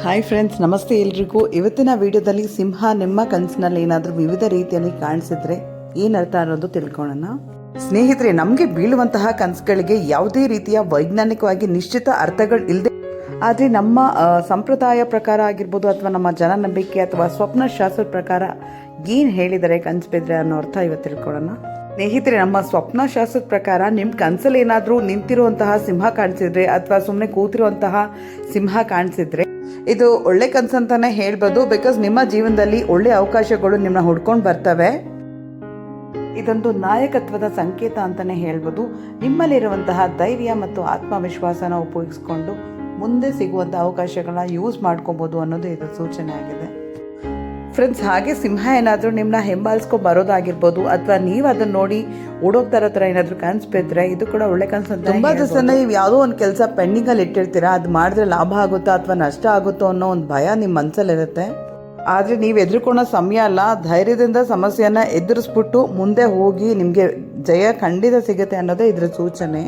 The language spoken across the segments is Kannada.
ಹಾಯ್ ಫ್ರೆಂಡ್ಸ್, ನಮಸ್ತೆ ಎಲ್ರಿಗೂ. ಇವತ್ತಿನ ವಿಡಿಯೋದಲ್ಲಿ ಸಿಂಹ ನಿಮ್ಮ ಕನಸಿನಲ್ಲಿ ಏನಾದರೂ ವಿವಿಧ ರೀತಿಯಲ್ಲಿ ಕಾಣಿಸಿದ್ರೆ ಏನರ್ಥ ಅನ್ನೋದು ತಿಳ್ಕೊಳ್ಳೋಣ. ಸ್ನೇಹಿತರೆ, ನಮಗೆ ಬೀಳುವಂತಹ ಕನಸುಗಳಿಗೆ ಯಾವುದೇ ರೀತಿಯ ವೈಜ್ಞಾನಿಕವಾಗಿ ನಿಶ್ಚಿತ ಅರ್ಥಗಳು ಇಲ್ಲದೆ, ಆದರೆ ನಮ್ಮ ಸಂಪ್ರದಾಯ ಪ್ರಕಾರ ಆಗಿರ್ಬೋದು ಅಥವಾ ನಮ್ಮ ಜನನಂಬಿಕೆ ಅಥವಾ ಸ್ವಪ್ನಶಾಸ್ತ್ರದ ಪ್ರಕಾರ ಏನು ಹೇಳಿದರೆ ಕನಸು ಬಿದ್ದರೆ ಅನ್ನೋ ಅರ್ಥ ಇವತ್ತು ತಿಳ್ಕೊಳ್ಳೋಣ. ಸ್ನೇಹಿತರೆ, ನಮ್ಮ ಸ್ವಪ್ನಶಾಸ್ತ್ರದ ಪ್ರಕಾರ ನಿಮ್ಮ ಕನಸಲ್ಲಿ ಏನಾದರೂ ನಿಂತಿರುವಂತಹ ಸಿಂಹ ಕಾಣಿಸಿದ್ರೆ ಅಥವಾ ಸುಮ್ಮನೆ ಕೂತಿರುವಂತಹ ಸಿಂಹ ಕಾಣಿಸಿದ್ರೆ ಇದು ಒಳ್ಳೆ ಕನಸು ಅಂತಾನೆ ಹೇಳ್ಬೋದು. ಬಿಕಾಸ್ ನಿಮ್ಮ ಜೀವನದಲ್ಲಿ ಒಳ್ಳೆ ಅವಕಾಶಗಳು ನಿಮ್ಮನ್ನ ಹುಡ್ಕೊಂಡು ಬರ್ತವೆ. ಇದೊಂದು ನಾಯಕತ್ವದ ಸಂಕೇತ ಅಂತಾನೆ ಹೇಳ್ಬೋದು. ನಿಮ್ಮಲ್ಲಿರುವಂತಹ ಧೈರ್ಯ ಮತ್ತು ಆತ್ಮವಿಶ್ವಾಸನ ಉಪಯೋಗಿಸ್ಕೊಂಡು ಮುಂದೆ ಸಿಗುವಂಥ ಅವಕಾಶಗಳನ್ನ ಯೂಸ್ ಮಾಡ್ಕೊಬೋದು ಅನ್ನೋದು ಇದರ ಸೂಚನೆ ಆಗಿದೆ. ಫ್ರೆಂಡ್ಸ್, ಹಾಗೆ ಸಿಂಹ ಏನಾದರೂ ನಿಮ್ಮನ್ನ ಹಿಂಬಾಲಿಸ್ಕೊಂಡು ಬರೋದಾಗಿರ್ಬೋದು ಅಥವಾ ನೀವು ಅದನ್ನ ನೋಡಿ ಓಡೋಗ್ತಾರೋ ಥರ ಏನಾದರೂ ಕನಸು ಬಿದ್ದರೆ ಇದು ಕೂಡ ಒಳ್ಳೆ ಕನಸು ಅಂತ. ತುಂಬ ದಿವಸ ನೀವು ಯಾವುದೋ ಒಂದು ಕೆಲಸ ಪೆಂಡಿಂಗಲ್ಲಿ ಇಟ್ಟಿರ್ತೀರಾ, ಅದು ಮಾಡಿದ್ರೆ ಲಾಭ ಆಗುತ್ತಾ ಅಥವಾ ನಷ್ಟ ಆಗುತ್ತೋ ಅನ್ನೋ ಒಂದು ಭಯ ನಿಮ್ಮ ಮನಸ್ಸಲ್ಲಿರುತ್ತೆ. ಆದರೆ ನೀವು ಎದುರ್ಕೊಳ್ಳೋ ಸಮಯ ಅಲ್ಲ, ಧೈರ್ಯದಿಂದ ಸಮಸ್ಯೆಯನ್ನು ಎದುರಿಸ್ಬಿಟ್ಟು ಮುಂದೆ ಹೋಗಿ ನಿಮಗೆ ಜಯ ಖಂಡಿತ ಸಿಗುತ್ತೆ ಅನ್ನೋದೇ ಇದರ ಸೂಚನೆ.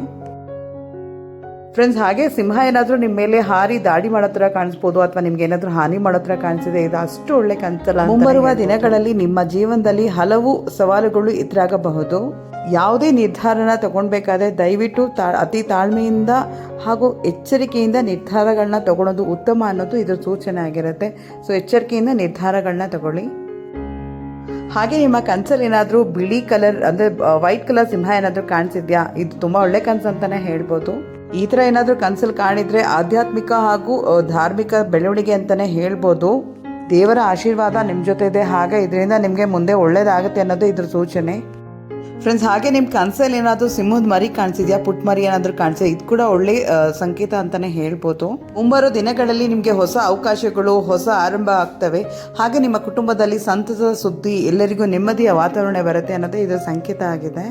ಫ್ರೆಂಡ್ಸ್, ಹಾಗೆ ಸಿಂಹ ಏನಾದರೂ ನಿಮ್ಮ ಮೇಲೆ ಹಾರಿ ದಾಡಿ ಮಾಡೋ ಥರ ಕಾಣಿಸ್ಬೋದು ಅಥವಾ ನಿಮ್ಗೆ ಏನಾದರೂ ಹಾನಿ ಮಾಡೋ ಥರ ಕಾಣಿಸಿದೆ, ಇದು ಅಷ್ಟು ಒಳ್ಳೆ ಕನಸಲ್ಲ. ಮುಂಬರುವ ದಿನಗಳಲ್ಲಿ ನಿಮ್ಮ ಜೀವನದಲ್ಲಿ ಹಲವು ಸವಾಲುಗಳು ಎದುರಾಗಬಹುದು. ಯಾವುದೇ ನಿರ್ಧಾರನ ತಗೊಳ್ಬೇಕಾದ್ರೆ ದಯವಿಟ್ಟು ಅತಿ ತಾಳ್ಮೆಯಿಂದ ಹಾಗೂ ಎಚ್ಚರಿಕೆಯಿಂದ ನಿರ್ಧಾರಗಳನ್ನ ತಗೊಳ್ಳೋದು ಉತ್ತಮ ಅನ್ನೋದು ಇದರ ಸೂಚನೆ ಆಗಿರುತ್ತೆ. ಸೊ ಎಚ್ಚರಿಕೆಯಿಂದ ನಿರ್ಧಾರಗಳನ್ನ ತಗೊಳ್ಳಿ. ಹಾಗೆ ನಿಮ್ಮ ಕನಸಲ್ಲಿ ಏನಾದರೂ ಬಿಳಿ ಕಲರ್ ಅಂದರೆ ವೈಟ್ ಕಲರ್ ಸಿಂಹ ಏನಾದರೂ ಕಾಣಿಸಿದ್ಯಾ, ಇದು ತುಂಬ ಒಳ್ಳೆ ಕನಸು ಅಂತಲೇ ಹೇಳ್ಬೋದು. ಈ ಥರ ಏನಾದರೂ ಕನಸಲ್ಲಿ ಕಾಣಿದ್ರೆ ಆಧ್ಯಾತ್ಮಿಕ ಹಾಗೂ ಧಾರ್ಮಿಕ ಬೆಳವಣಿಗೆ ಅಂತಲೇ ಹೇಳ್ಬೋದು. ದೇವರ ಆಶೀರ್ವಾದ ನಿಮ್ಮ ಜೊತೆ ಇದೆ, ಹಾಗೆ ಇದರಿಂದ ನಿಮಗೆ ಮುಂದೆ ಒಳ್ಳೇದಾಗುತ್ತೆ ಅನ್ನೋದು ಇದ್ರ ಸೂಚನೆ. ಫ್ರೆಂಡ್ಸ್, ಹಾಗೆ ನಿಮ್ಮ ಕನಸಲ್ಲಿ ಏನಾದರೂ ಸಿಂಹದ ಮರಿ ಕಾಣಿಸಿದ್ಯಾ, ಪುಟ್ಟ ಮರಿ ಏನಾದರೂ ಕಾಣಿಸಿದೆ, ಇದು ಕೂಡ ಒಳ್ಳೆ ಸಂಕೇತ ಅಂತಲೇ ಹೇಳ್ಬೋದು. ಮುಂಬರೋ ದಿನಗಳಲ್ಲಿ ನಿಮಗೆ ಹೊಸ ಅವಕಾಶಗಳು, ಹೊಸ ಆರಂಭ ಆಗ್ತವೆ. ಹಾಗೆ ನಿಮ್ಮ ಕುಟುಂಬದಲ್ಲಿ ಸಂತಸದ ಸುದ್ದಿ, ಎಲ್ಲರಿಗೂ ನೆಮ್ಮದಿಯ ವಾತಾವರಣ ಬರುತ್ತೆ ಅನ್ನೋದೇ ಇದರ ಸಂಕೇತ ಆಗಿದೆ.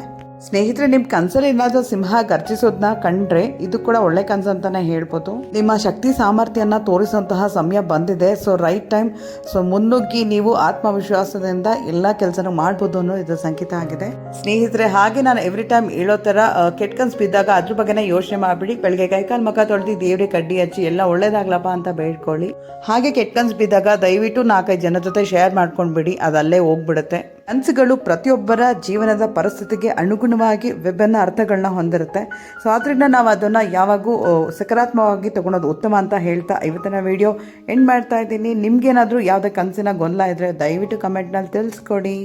ಸ್ನೇಹಿತರೆ, ನಿಮ್ಮ ಕನಸಲ್ಲಿ ಏನಾದರೂ ಸಿಂಹ ಗರ್ಜಿಸೋದನ್ನ ಕಂಡ್ರೆ ಇದು ಕೂಡ ಒಳ್ಳೆ ಕನಸು ಅಂತಾನೆ ಹೇಳ್ಬೋದು. ನಿಮ್ಮ ಶಕ್ತಿ ಸಾಮರ್ಥ್ಯನ ತೋರಿಸುವಂತಹ ಸಮಯ ಬಂದಿದೆ. So right time. ಸೊ ಮುನ್ನುಗ್ಗಿ ನೀವು ಆತ್ಮವಿಶ್ವಾಸದಿಂದ ಎಲ್ಲ ಕೆಲಸನೂ ಮಾಡ್ಬೋದು ಅನ್ನೋ ಇದರ ಸಂಕೇತ ಆಗಿದೆ. ಸ್ನೇಹಿತರೆ, ಹಾಗೆ ನಾನು ಎವ್ರಿ ಟೈಮ್ ಹೇಳೋ ಥರ ಕೆಟ್ಟ ಕನಸು ಬಿದ್ದಾಗ ಅದ್ರ ಬಗ್ಗೆನೇ ಯೋಚನೆ ಮಾಡಿಬಿಡಿ. ಬೆಳಗ್ಗೆ ಕೈಕಾಲು ಮುಖ ತೊಳೆದು ದೇವ್ರಿಗೆ ಕಡ್ಡಿ ಹಚ್ಚಿ ಎಲ್ಲ ಒಳ್ಳೇದಾಗ್ಲಪ್ಪ ಅಂತ ಬೇಡ್ಕೊಳ್ಳಿ. ಹಾಗೆ ಕೆಟ್ಟ ಕನಸು ಬಿದ್ದಾಗ ದಯವಿಟ್ಟು 4-5 ಜನ ಜೊತೆ ಶೇರ್ ಮಾಡ್ಕೊಂಡ್ಬಿಡಿ, ಅದಲ್ಲೇ ಹೋಗ್ಬಿಡುತ್ತೆ. ಕನಸುಗಳು ಪ್ರತಿಯೊಬ್ಬರ ಜೀವನದ ಪರಿಸ್ಥಿತಿಗೆ ಅನುಗುಣವಾಗಿ ವಿಭಿನ್ನ ಅರ್ಥಗಳನ್ನ ಹೊಂದಿರುತ್ತೆ. ಸೊ ಆದ್ದರಿಂದ ನಾವು ಅದನ್ನು ಯಾವಾಗೂ ಸಕಾರಾತ್ಮಕವಾಗಿ ತಗೊಳೋದು ಉತ್ತಮ ಅಂತ ಹೇಳ್ತಾ ಇವತ್ತಿನ ವಿಡಿಯೋ ಎಂಡ್ ಮಾಡ್ತಾ ಇದ್ದೀನಿ. ನಿಮ್ಗೇನಾದರೂ ಯಾವುದೇ ಕನಸಿನ ಗೊಂದಲ ಇದ್ದರೆ ದಯವಿಟ್ಟು ಕಮೆಂಟ್ನಲ್ಲಿ ತಿಳಿಸ್ಕೊಡಿ.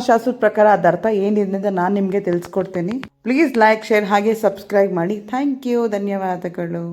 ಶಾಸ್ತ್ರದ ಪ್ರಕಾರ ಅದ ಅರ್ಥ ಏನಿದೆ ಅಂತ ನಾನು ನಿಮಗೆ ತಿಳಿಸ್ಕೊಡ್ತೀನಿ. ಪ್ಲೀಸ್ ಲೈಕ್, ಶೇರ್ ಹಾಗೆ ಸಬ್ಸ್ಕ್ರೈಬ್ ಮಾಡಿ. ಥ್ಯಾಂಕ್ ಯು, ಧನ್ಯವಾದಗಳು.